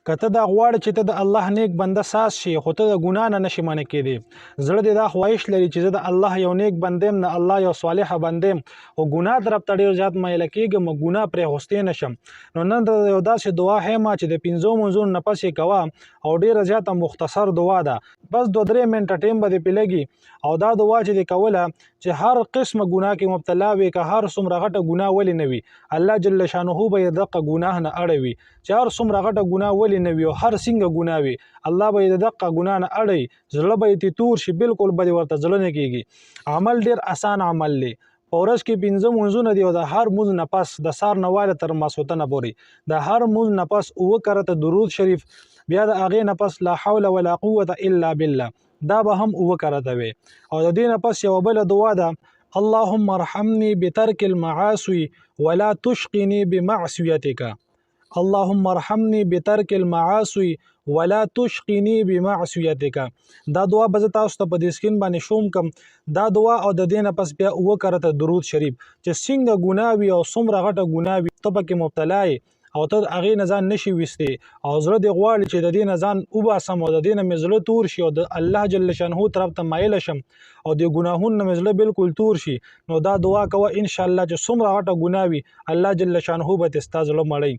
که ته دا غواړې چې ته د الله نیک بنده ساز شي خو ته د ګناه نه نشي منع کېدی زړه دې دا خواهش لري چې زه د الله یو نیک بنده یم د الله یو صالحه بنده یم خو ګناه طرف ته ډېر زیات میله کېږم ګناه پرېښوستی نشم نو نن د یو داسې دعا ښیم چې د 5 منځونو نه پس یې کوه او ډېره زیاته مختصر دعا ده بس 2-3 منټه ټیم به دې پرې لګي او دا دعا چې دې کوله چې هر قسمه ګناه کې مبتلا وي که هر څومره غټه ګناه ولې نه وي الله جل شانه به یې دقه ګناه نه اړوي چې هر څومره غټه ګناه ولې نه وي او هر څنګه ګناه وي الله به یې د دقه ګناه نه اړوي زړه به یې تور شي بالکل به ورته زړه نه کېږي عمل ډېر اسان عمل دی په ورځ کې 5 منځونه دي او د هر منځ نه پس د سار نه واله تر ماسخوتنه پورې د هر منځ نه پس 9 کرته درود شریف بیا د هغې نه پس لا حول ولا قوة الا بالله دا به هم 9 کرته وي او د دې نه پس یوه بله دعا ده اللهم ارحمني بترك المعاصي ولا تشقني بمعصيتك اللهم ارحمني بترك المعاصي ولا تشقني بمعصيتك دا دعا به تاسو ته په دې سکرین باندې شوم کم دا دعا او د دې نه پس بیا 9 کرته درود شریف چې څنګه ګناه وي او څومره غټه ګناه وي ته پکې مبتلا یې او ته هغې نه ځان نشي ویستی او زړه دې غواړي چې د دې نه ځان وباسم او د دې نه مې زړه تور شي او د الله جل شانه طرف ته مایله شم او د ګناهونو نه مې زړه بالکل تور شي نو دا دعا کوه انشاءالله چې څومره غټه ګناه وي الله جل شانه به دې ستا زړه مړوي